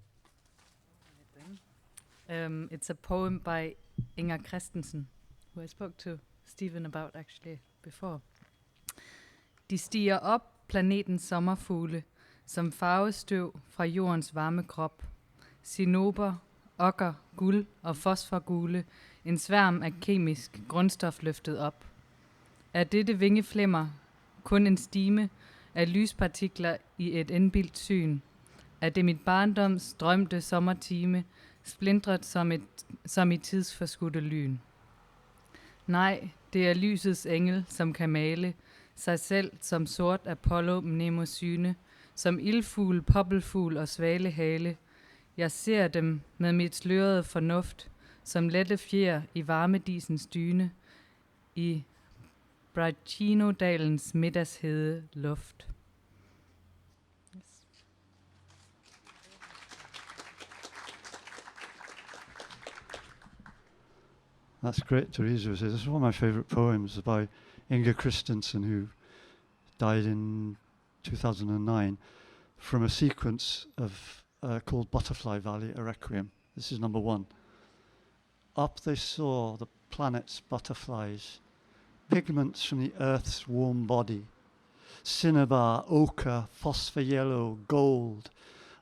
It's a poem by Inger Christensen, who I spoke to Stephen about actually before. De stiger op, planetens sommerfugle, som farvestøv fra jordens varme krop. Sinober, okker, guld og fosforgule, en sværm af kemisk grundstof løftet op. Er dette vingeflimmer kun en stime af lyspartikler i et indbildt syn? Er det mit barndoms drømte sommertime, splintret som i tidsforskudte lyn? Nej, det er lysets engel, som kan male sig selv som sort Apollo mnemosyne, som ildfugl, poppelfugl og svalehale. Jeg ser dem med mit slørede fornuft, som lette fjer i varmedisens dyne, i Bracino-dalens middagshede luft. That's great, Teresa. This is one of my favourite poems by Inger Christensen, who died in 2009, from a sequence of called Butterfly Valley, a requiem. This is number one. Up they saw the planet's butterflies, pigments from the Earth's warm body, cinnabar, ochre, phosphor yellow, gold,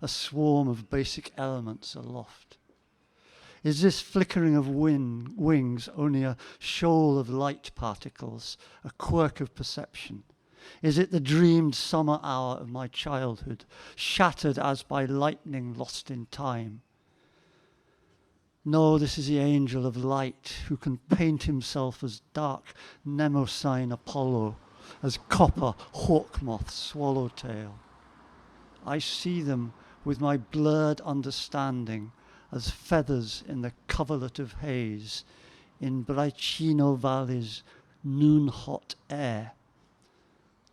a swarm of basic elements aloft. Is this flickering of wings only a shoal of light particles, a quirk of perception? Is it the dreamed summer hour of my childhood, shattered as by lightning lost in time? No, this is the angel of light who can paint himself as dark Mnemosyne Apollo, as copper hawk-moth swallowtail. I see them with my blurred understanding, as feathers in the coverlet of haze, in Braicino Valley's noon-hot air.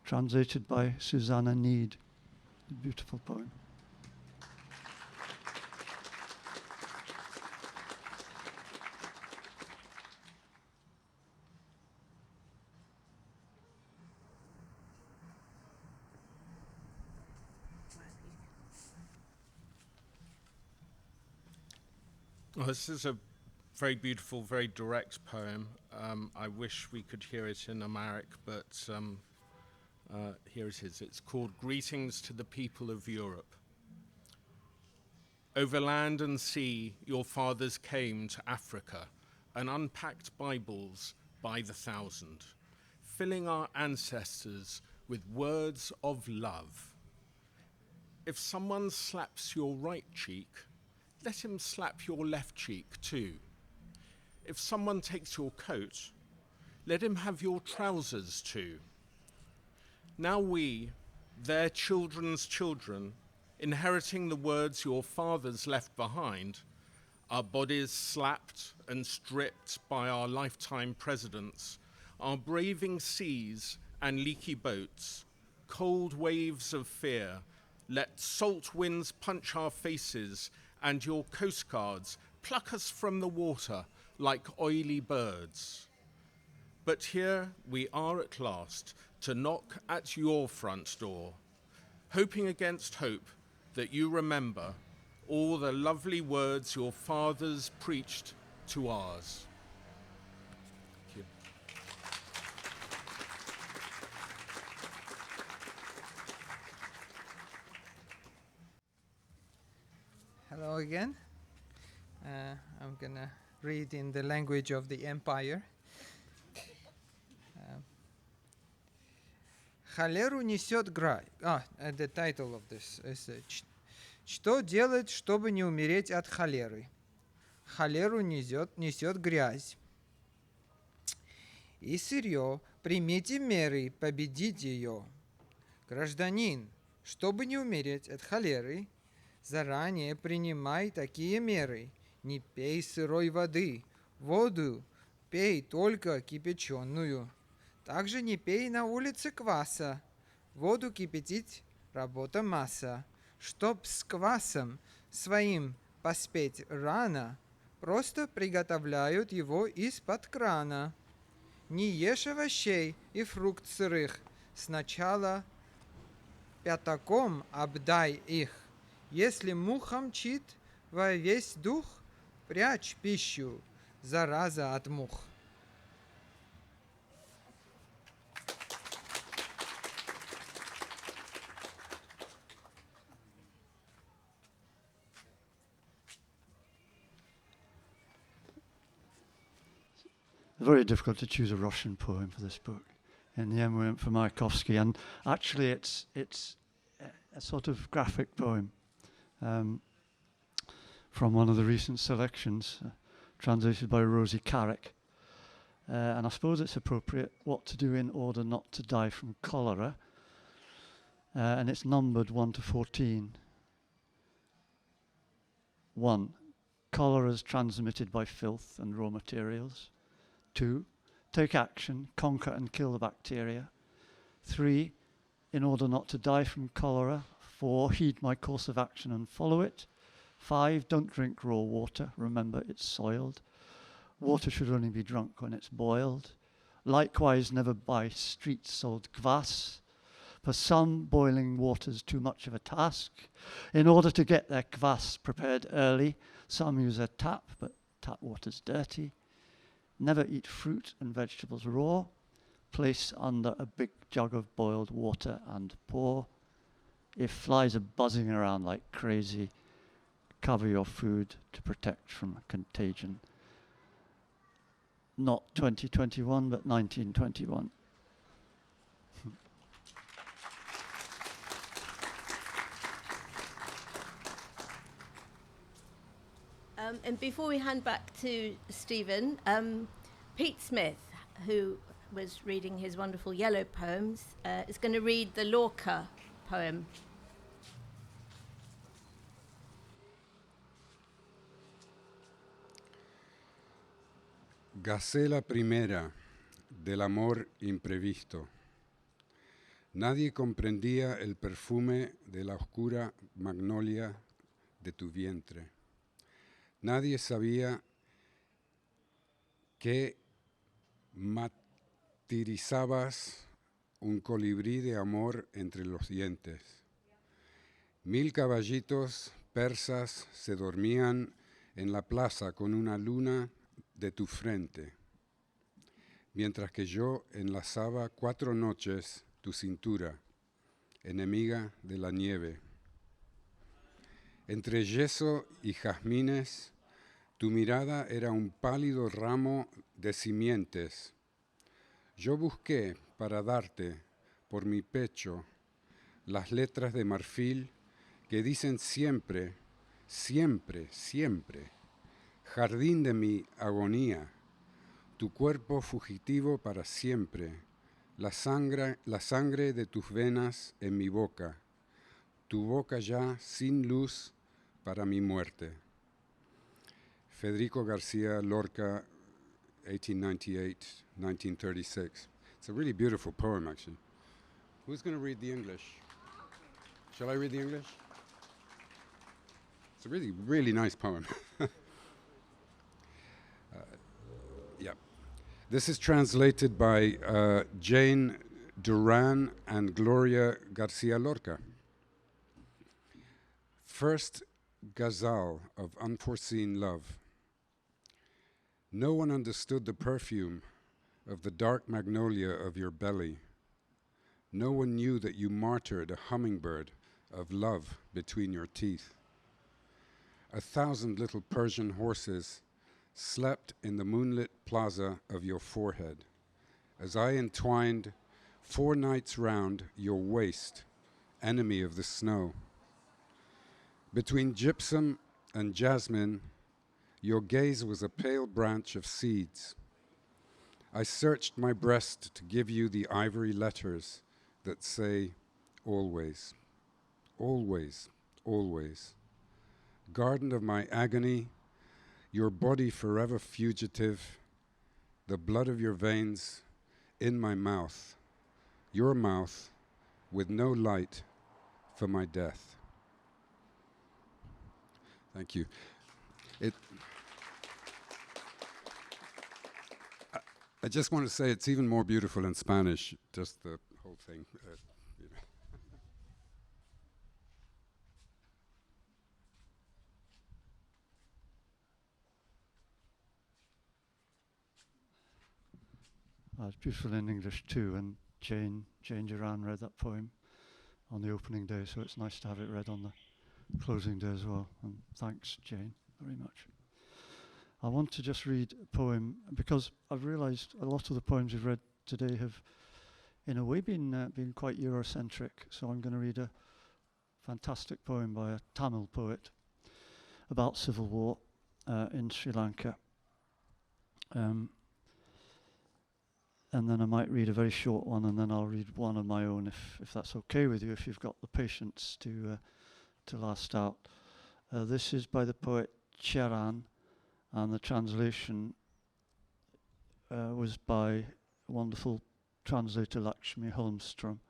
Translated by Susanna Need. A beautiful poem. Well, this is a very beautiful, very direct poem. I wish we could hear it in Amharic, but here it is. It's called Greetings to the People of Europe. Over land and sea, your fathers came to Africa and unpacked Bibles by the thousand, filling our ancestors with words of love. If someone slaps your right cheek, let him slap your left cheek too. If someone takes your coat, let him have your trousers too. Now we, their children's children, inheriting the words your fathers left behind, our bodies slapped and stripped by our lifetime presidents, our braving seas and leaky boats, cold waves of fear, let salt winds punch our faces, and your coastguards pluck us from the water like oily birds. But here we are at last to knock at your front door, hoping against hope that you remember all the lovely words your fathers preached to ours. Thank you. Hello again. I'm gonna read in the language of the empire. Холеру несет грай. The title of this is что делать, чтобы не умереть от холеры? Холеру несет грязь. И сырье, примите меры, победить ее. Гражданин, чтобы не умереть от холеры, заранее принимай такие меры. Не пей сырой воды, воду пей только кипяченую. Также не пей на улице кваса, воду кипятить работа масса. Чтоб с квасом своим поспеть рано, просто приготовляют его из-под крана. Не ешь овощей и фрукт сырых, сначала пятаком обдай их. Если муха мчит во весь дух, прячь пищу, зараза от мух. Very difficult to choose a Russian poem for this book. In the end, we went for Mayakovsky, and actually, it's a sort of graphic poem from one of the recent selections, translated by Rosie Carrick. And I suppose it's appropriate what to do in order not to die from cholera. And it's numbered 1 to 14. 1. Cholera is transmitted by filth and raw materials. 2. Take action, conquer and kill the bacteria. 3. In order not to die from cholera. 4. Heed my course of action and follow it. 5. Don't drink raw water. Remember, it's soiled. Water should only be drunk when it's boiled. Likewise, never buy street-sold kvass. For some, boiling water's too much of a task. In order to get their kvass prepared early, some use a tap, but tap water's dirty. Never eat fruit and vegetables raw. Place under a big jug of boiled water and pour. If flies are buzzing around like crazy, cover your food to protect from contagion. Not 2021, but 1921. And before we hand back to Stephen, Pete Smith, who was reading his wonderful yellow poems, is going to read the Lorca poem. Gacela primera del amor imprevisto. Nadie comprendía el perfume de la oscura magnolia de tu vientre. Nadie sabía que martirizabas un colibrí de amor entre los dientes. 1000 caballitos persas se dormían en la plaza con una luna de tu frente, mientras que yo enlazaba 4 noches tu cintura, enemiga de la nieve. Entre yeso y jazmines, tu mirada era un pálido ramo de simientes. Yo busqué para darte por mi pecho las letras de marfil que dicen siempre, siempre, siempre, jardín de mi agonía, tu cuerpo fugitivo para siempre, la sangre de tus venas en mi boca, tu boca ya sin luz para mi muerte. Federico García Lorca, 1898, 1936. It's a really beautiful poem, actually. Who's going to read the English? Shall I read the English? It's a really, really nice poem. Yeah. This is translated by Jane Duran and Gloria Garcia Lorca. First ghazal of unforeseen love. No one understood the perfume of the dark magnolia of your belly. No one knew that you martyred a hummingbird of love between your teeth. 1,000 little Persian horses slept in the moonlit plaza of your forehead, as I entwined 4 nights round your waist, enemy of the snow. Between gypsum and jasmine, your gaze was a pale branch of seeds. I searched my breast to give you the ivory letters that say, always, always, always. Garden of my agony, your body forever fugitive, the blood of your veins in my mouth, your mouth with no light for my death. Thank you. I just want to say it's even more beautiful in Spanish, just the whole thing. You know. It's beautiful in English too, and Jane Duran read that poem on the opening day, so it's nice to have it read on the closing day as well. And thanks, Jane, very much. I want to just read a poem because I've realised a lot of the poems we've read today have, in a way, been quite Eurocentric. So I'm going to read a fantastic poem by a Tamil poet about civil war in Sri Lanka. And then I might read a very short one, and then I'll read one of my own, if that's okay with you, if you've got the patience to last out. This is by the poet Charan, and the translation was by wonderful translator Lakshmi Holmstrom.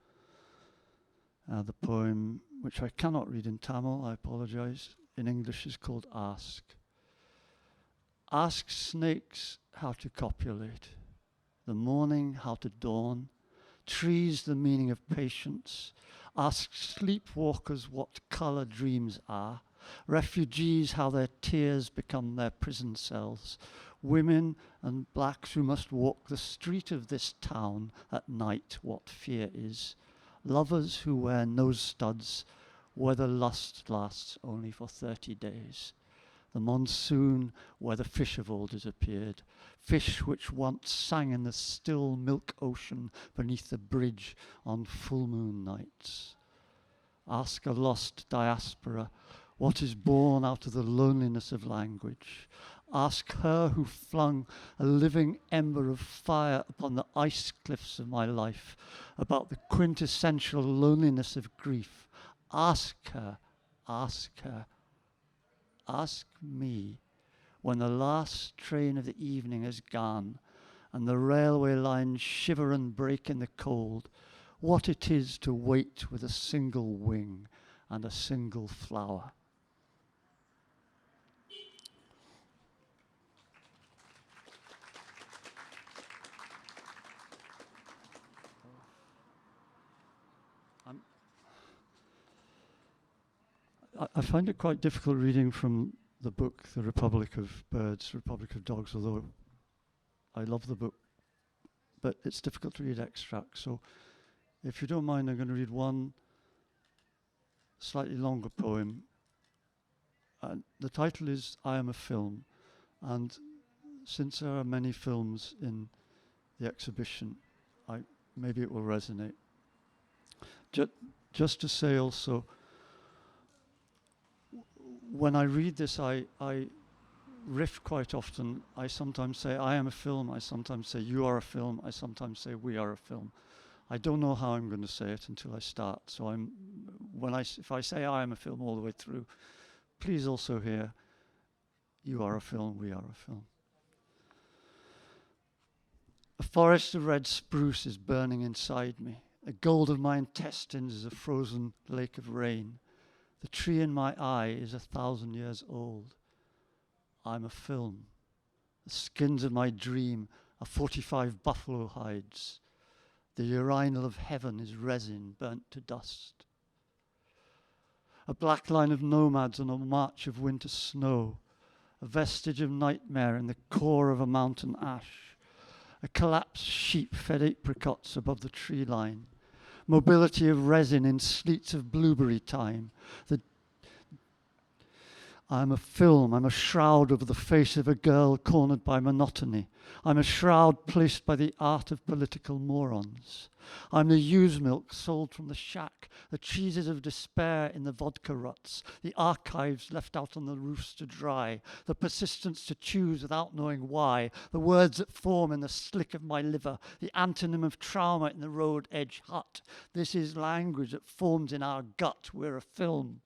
The poem, which I cannot read in Tamil, I apologize, in English is called Ask. Ask snakes how to copulate, the morning how to dawn, trees the meaning of patience. Ask sleepwalkers what color dreams are, refugees how their tears become their prison cells, women and blacks who must walk the street of this town at night what fear is, lovers who wear nose studs, whether lust lasts only for 30 days, the monsoon where the fish have all disappeared, fish which once sang in the still milk ocean beneath the bridge on full moon nights. Ask a lost diaspora what is born out of the loneliness of language. Ask her who flung a living ember of fire upon the ice cliffs of my life about the quintessential loneliness of grief. Ask her, ask me, when the last train of the evening is gone and the railway lines shiver and break in the cold, what it is to wait with a single wing and a single flower. I find it quite difficult reading from the book, The Republic of Birds, Republic of Dogs, although I love the book, but it's difficult to read extracts. So if you don't mind, I'm going to read one slightly longer poem. And the title is I Am a Film. And since there are many films in the exhibition, maybe it will resonate. Just to say also, when I read this, I riff quite often. I sometimes say, I am a film. I sometimes say, you are a film. I sometimes say, we are a film. I don't know how I'm going to say it until I start. So if I say I am a film all the way through, please also hear, you are a film, we are a film. A forest of red spruce is burning inside me. The gold of my intestines is a frozen lake of rain. The tree in my eye is 1,000 years old. I'm a film. The skins of my dream are 45 buffalo hides. The urinal of heaven is resin burnt to dust. A black line of nomads on a march of winter snow. A vestige of nightmare in the core of a mountain ash. A collapsed sheep fed apricots above the tree line. Mobility of resin in sleets of blueberry time. I'm a film, I'm a shroud over the face of a girl cornered by monotony. I'm a shroud placed by the art of political morons. I'm the ewe's milk sold from the shack, the cheeses of despair in the vodka ruts, the archives left out on the roofs to dry, the persistence to choose without knowing why, the words that form in the slick of my liver, the antonym of trauma in the road edge hut. This is language that forms in our gut. We're a film.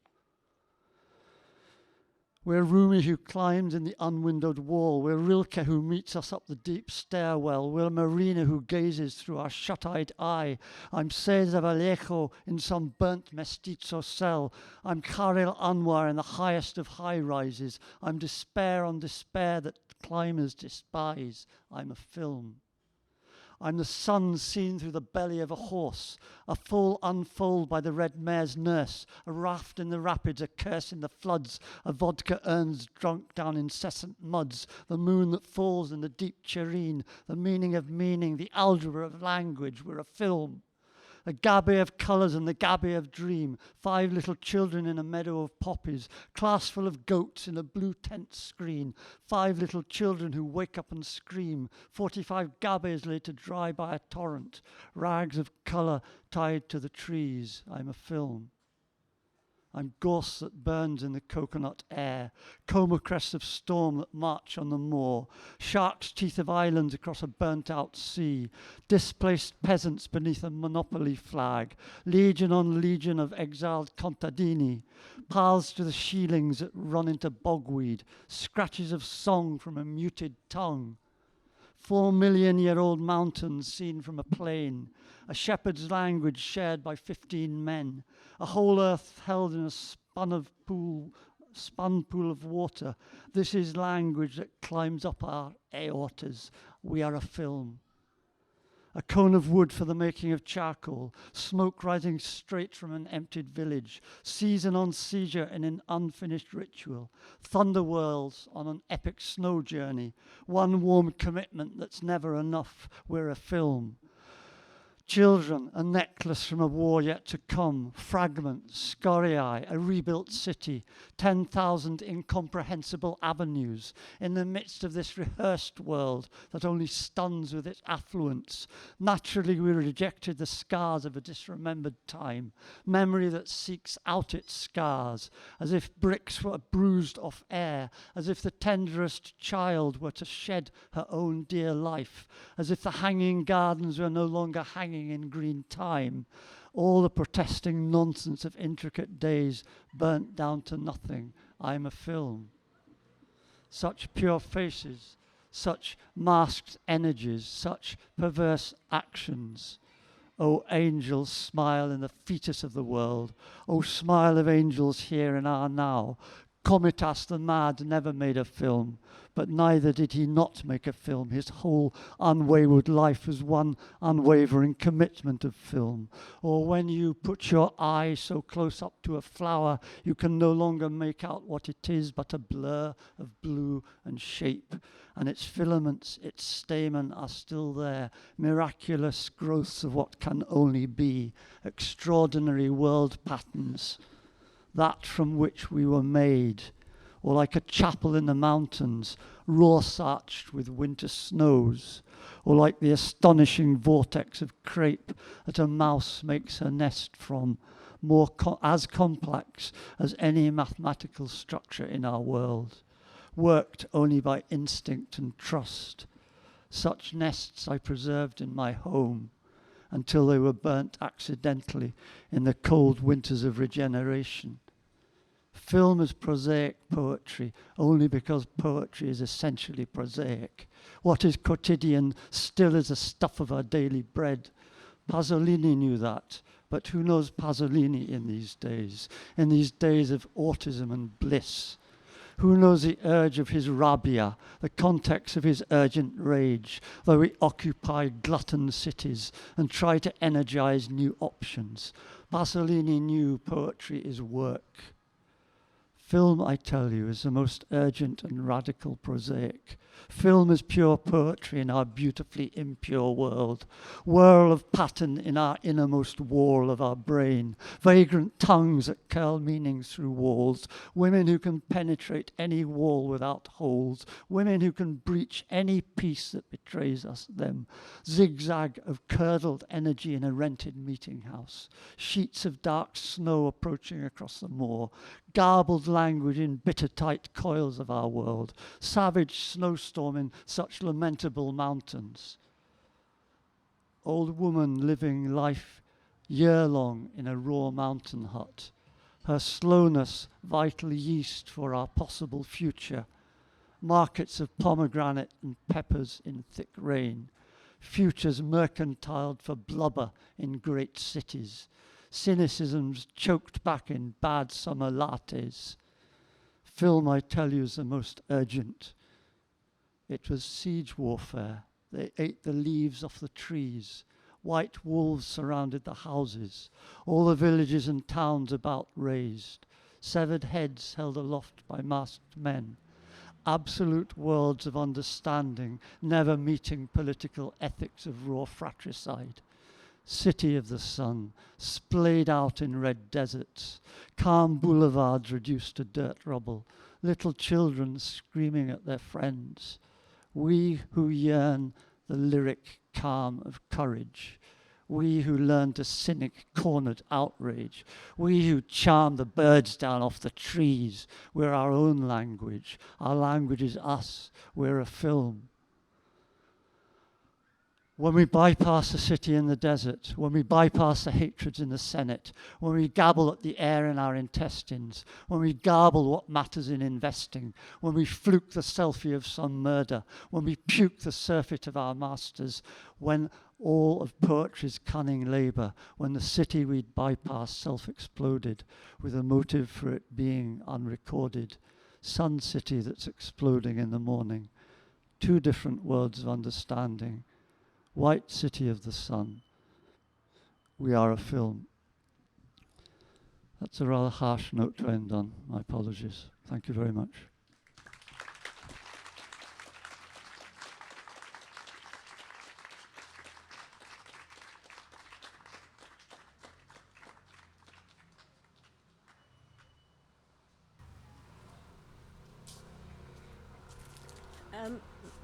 We're Rumi who climbs in the unwindowed wall. We're Rilke who meets us up the deep stairwell. We're Marina who gazes through our shut-eyed eye. I'm Cesar Vallejo in some burnt mestizo cell. I'm Khalil Anwar in the highest of high-rises. I'm despair on despair that climbers despise. I'm a film. I'm the sun seen through the belly of a horse, a full unfold by the red mare's nurse, a raft in the rapids, a curse in the floods, a vodka urns drunk down incessant muds, the moon that falls in the deep tureen, the meaning of meaning, the algebra of language. We're a film. A gaby of colours and the gaby of dream, 5 little children in a meadow of poppies, class full of goats in a blue tent screen, 5 little children who wake up and scream, 45 gabies laid to dry by a torrent, rags of colour tied to the trees. I'm a film. I'm gorse that burns in the coconut air, coma crests of storm that march on the moor, shark's teeth of islands across a burnt-out sea, displaced peasants beneath a monopoly flag, legion on legion of exiled contadini, paths to the sheelings that run into bogweed, scratches of song from a muted tongue, 4-million-year-old mountains seen from a plain, a shepherd's language shared by 15 men, a whole earth held in a spun pool of water. This is language that climbs up our aortas. We are a film. A cone of wood for the making of charcoal, smoke rising straight from an emptied village, season on seizure in an unfinished ritual, thunder whirls on an epic snow journey, one warm commitment that's never enough. We're a film. Children, a necklace from a war yet to come, fragments, scoriae, a rebuilt city, 10,000 incomprehensible avenues, in the midst of this rehearsed world that only stuns with its affluence. Naturally, we rejected the scars of a disremembered time, memory that seeks out its scars, as if bricks were bruised off air, as if the tenderest child were to shed her own dear life, as if the hanging gardens were no longer hanging in green time, all the protesting nonsense of intricate days burnt down to nothing. I'm a film. such pure faces, such masked energies, such perverse actions. O angels, smile in the fetus of the world. O smile of angels here in our now. Komitas the mad never made a film, but neither did he not make a film. His whole unwayward life was one unwavering commitment of film. Or when you put your eye so close up to a flower, you can no longer make out what it is but a blur of blue and shape. And its filaments, its stamen are still there, miraculous growths of what can only be, extraordinary world patterns, that from which we were made, or like a chapel in the mountains, raw-sarched with winter snows, or like the astonishing vortex of crepe that a mouse makes her nest from, as complex as any mathematical structure in our world, worked only by instinct and trust. Such nests I preserved in my home until they were burnt accidentally in the cold winters of regeneration. Film is prosaic poetry only because poetry is essentially prosaic. What is quotidian still is the stuff of our daily bread. Pasolini knew that, but who knows Pasolini in these days of autism and bliss? Who knows the urge of his rabbia, the context of his urgent rage, though we occupy glutton cities and try to energize new options? Pasolini knew poetry is work. Film, I tell you, is the most urgent and radical prosaic. Film is pure poetry in our beautifully impure world. Whirl of pattern in our innermost wall of our brain. Vagrant tongues that curl meanings through walls. Women who can penetrate any wall without holes. Women who can breach any peace that betrays them. Zigzag of curdled energy in a rented meeting house. Sheets of dark snow approaching across the moor. Garbled language in bitter tight coils of our world. Savage snowstorm in such lamentable mountains. Old woman living life year-long in a raw mountain hut. Her slowness vital yeast for our possible future. Markets of pomegranate and peppers in thick rain. Futures mercantiled for blubber in great cities. Cynicisms choked back in bad summer lattes. Film, I tell you, is the most urgent. It was siege warfare. They ate the leaves off the trees. White wolves surrounded the houses. All the villages and towns about razed. Severed heads held aloft by masked men. Absolute worlds of understanding, never meeting political ethics of raw fratricide. City of the sun, splayed out in red deserts, calm boulevards reduced to dirt rubble, little children screaming at their friends. We who yearn the lyric calm of courage, we who learn to cynic cornered outrage, we who charm the birds down off the trees, we're our own language. Our language is us, we're a film. When we bypass the city in the desert, when we bypass the hatreds in the Senate, when we gabble at the air in our intestines, when we garble what matters in investing, when we fluke the selfie of some murder, when we puke the surfeit of our masters, when all of poetry's cunning labour, when the city we'd bypass self-exploded with a motive for it being unrecorded, Sun City that's exploding in the morning, two different worlds of understanding. White City of the Sun. We are a film. That's a rather harsh note to end on. My apologies. Thank you very much.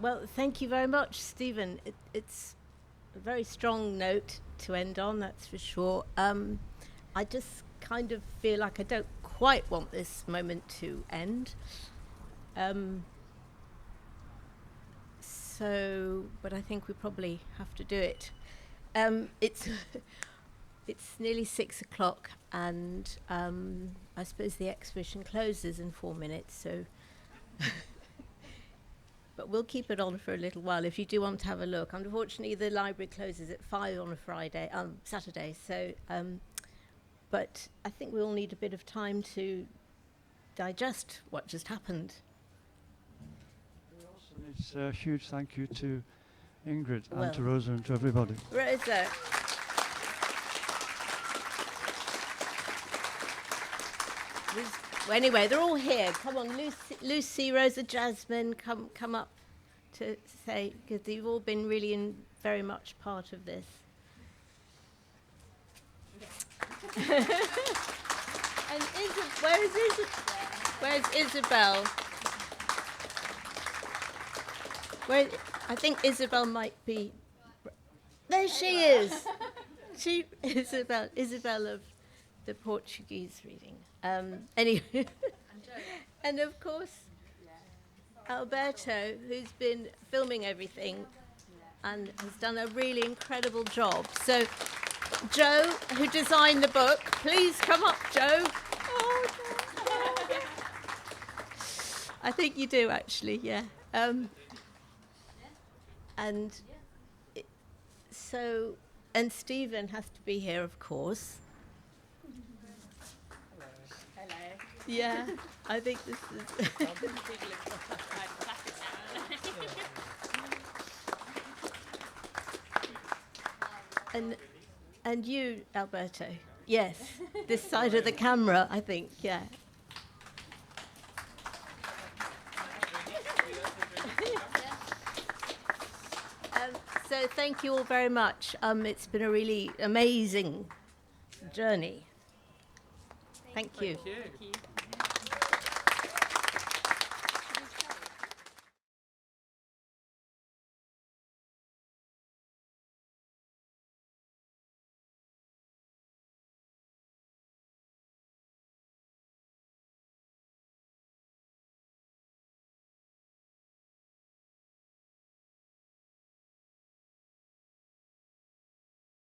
Well, thank you very much, Stephen. It's a very strong note to end on, that's for sure. I just kind of feel like I don't quite want this moment to end. But I think we probably have to do it. It's nearly 6 o'clock, and I suppose the exhibition closes in 4 minutes, so but we'll keep it on for a little while if you do want to have a look. Unfortunately, the library closes at 5 on a Saturday, so, but I think we all need a bit of time to digest what just happened. It's a huge thank you to Ingrid and to Rosa and to everybody. Rosa. Well, anyway, they're all here. Come on, Lucy, Rosa, Jasmine, come up to say, because you've all been really very much part of this. And where's Isabel? I think Isabel might be. There she is. Isabel of the Portuguese reading. Anyway, and of course, Alberto, who's been filming everything and has done a really incredible job. So, Joe, who designed the book, please come up, Joe. Oh, no. I think you do, actually, yeah. And Stephen has to be here, of course. Hello. Yeah, I think this is. And you, Alberto. Yes, this side of the camera, I think. Yeah. So thank you all very much. It's been a really amazing journey. Thank you. Thank you.